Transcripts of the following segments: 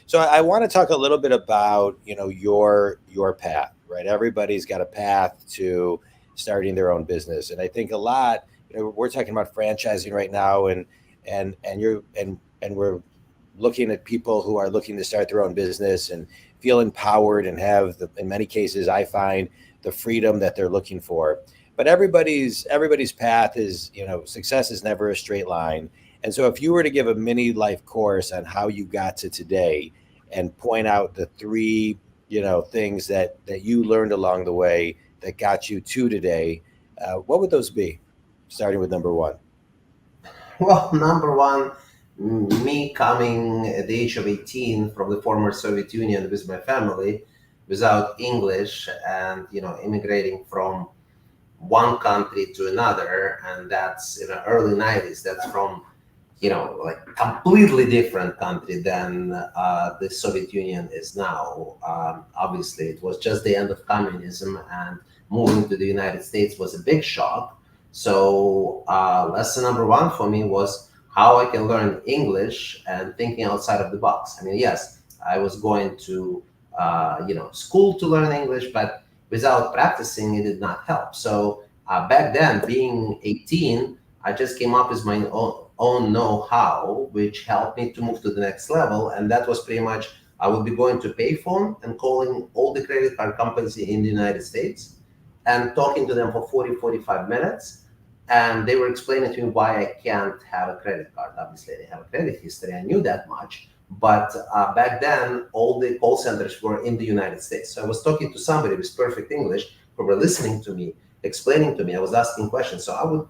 So I want to talk a little bit about, your path, right? Everybody's got a path to starting their own business. And I think a lot, we're talking about franchising right now, and we're looking at people who are looking to start their own business and feel empowered and have in many cases, I find the freedom that they're looking for. But everybody's path is, success is never a straight line. And so if you were to give a mini life course on how you got to today and point out the three, things that you learned along the way that got you to today, what would those be? Starting with number one. Well, number one, me coming at the age of 18 from the former Soviet Union with my family without English and, immigrating from one country to another. And that's in the early 90s. That's from, like completely different country than the Soviet Union is now. Obviously, it was just the end of communism, and moving to the United States was a big shock. So lesson number one for me was how I can learn English and thinking outside of the box. I mean, yes, I was going to school to learn English, but without practicing, it did not help. So back then, being 18, I just came up with my own know-how, which helped me to move to the next level. And that was pretty much, I would be going to payphone and calling all the credit card companies in the United States and talking to them for 40, 45 minutes. And they were explaining to me why I can't have a credit card. Obviously, they have a credit history. I knew that much. But back then, all the call centers were in the United States. So I was talking to somebody with perfect English who were listening to me, explaining to me. I was asking questions. So I would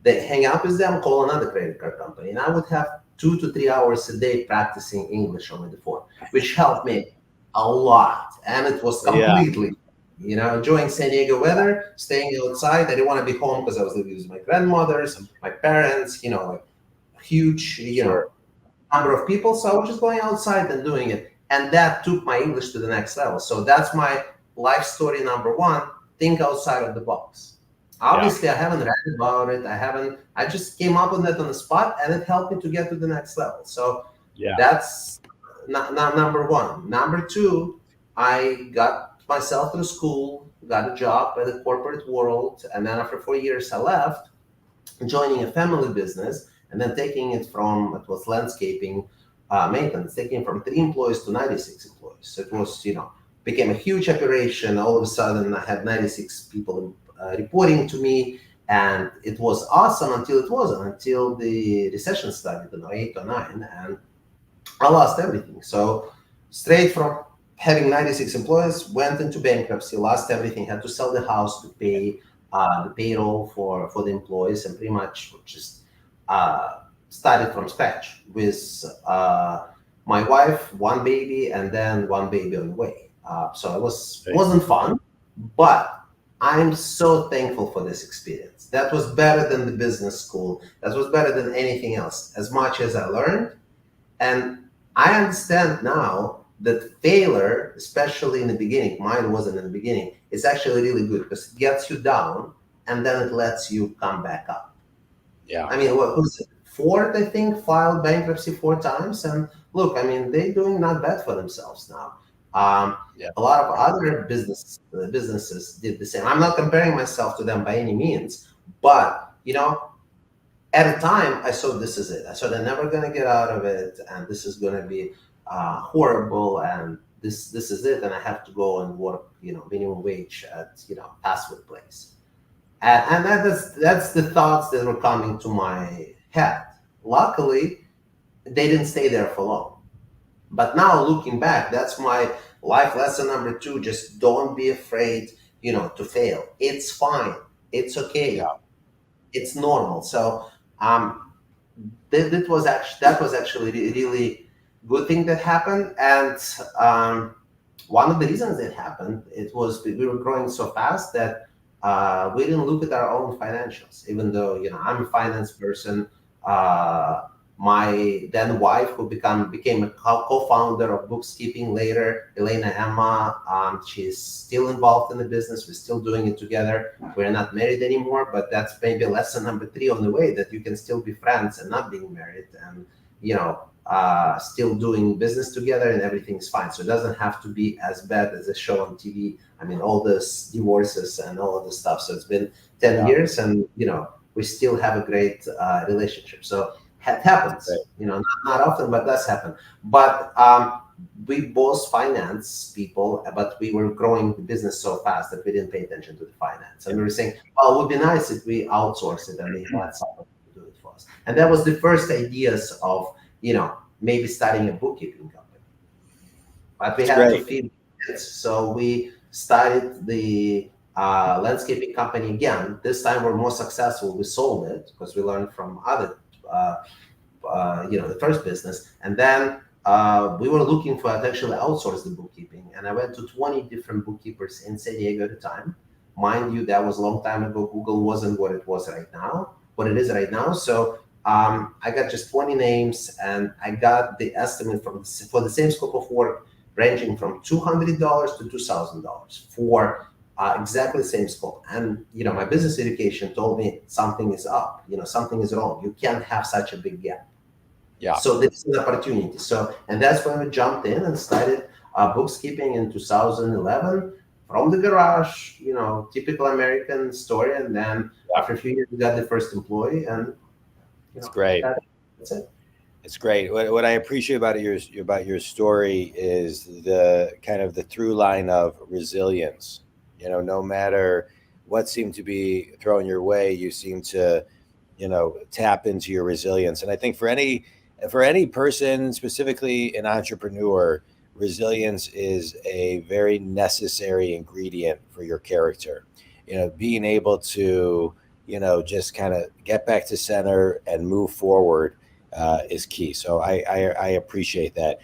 hang up with them, call another credit card company, and I would have 2 to 3 hours a day practicing English over the phone, which helped me a lot. And it was Yeah. completely, enjoying San Diego weather, staying outside. I didn't want to be home because I was living with my grandmothers, my parents, like huge, Sure. number of people. So I was just going outside and doing it. And that took my English to the next level. So that's my life story number one. Think outside of the box. Yeah. Obviously, I haven't read about it. I just came up with it on the spot, and it helped me to get to the next level. So Yeah. that's not number one. Number two, I got myself through school, got a job in the corporate world, and then after 4 years, I left, joining a family business, and then taking it from, it was landscaping maintenance, taking it from 3 employees to 96 employees. So it was, became a huge operation. All of a sudden, I had 96 people reporting to me, and it was awesome until it wasn't, until the recession started in 08 or 09, and I lost everything. So straight from having 96 employees, went into bankruptcy, lost everything, had to sell the house to pay the payroll for the employees, and pretty much just uh, started from scratch with my wife, one baby, and then one baby on the way. So Right. wasn't fun, but I'm so thankful for this experience. That was better than the business school. That was better than anything else. As much as I learned, and I understand now that failure, especially in the beginning, mine wasn't in the beginning, it's actually really good because it gets you down and then it lets you come back up. Yeah. I mean, who's it? Ford, I think, filed bankruptcy 4 times. And look, I mean, they're doing not bad for themselves now. Yeah. A lot of other businesses did the same. I'm not comparing myself to them by any means, but at a time, I saw this is it. I saw they're never going to get out of it, and this is going to be horrible, and this is it, and I have to go and work, minimum wage at fast food place, and that's the thoughts that were coming to my head. Luckily, they didn't stay there for long. But now looking back, that's my life lesson number two. Just don't be afraid, to fail. It's fine. It's okay. Yeah. It's normal. So um, that was actually really good thing that happened. And one of the reasons it happened, it was we were growing so fast that we didn't look at our own financials. Even though I'm a finance person, uh, my then wife, who became a co-founder of BooXkeeping later, Elena Emma, she's still involved in the business. We're still doing it together. We're not married anymore, but that's maybe lesson number three on the way, that you can still be friends and not being married. And still doing business together and everything's fine. So it doesn't have to be as bad as a show on TV. I mean, all this divorces and all of this stuff. So it's been 10 years and, we still have a great relationship. So it happens, not often, but does happen. But we both finance people, but we were growing the business so fast that we didn't pay attention to the finance. And we were saying, well, it would be nice if we outsource it and we had someone to do it for us. And that was the first ideas of, maybe starting a bookkeeping company. But we had to feed it. So we started the landscaping company again. This time we're more successful. We sold it because we learned from other, the first business. And then we were looking for to actually outsource the bookkeeping. And I went to 20 different bookkeepers in San Diego at the time. Mind you, that was a long time ago. Google wasn't what it was right now, what it is right now. So I got just 20 names, and I got the estimate for the same scope of work ranging from $200 to $2,000 for exactly the same scope. And, my business education told me something is up, something is wrong. You can't have such a big gap. Yeah. So this is an opportunity. And that's when we jumped in and started BooXkeeping in 2011 from the garage, typical American story. And then after a few years, we got the first employee, and it's great. That's it. It's great. What I appreciate about your story is the kind of the through line of resilience. No matter what seemed to be thrown your way, you seem to, tap into your resilience. And I think for any person, specifically an entrepreneur, resilience is a very necessary ingredient for your character. Being able to, just kind of get back to center and move forward is key. So I appreciate that.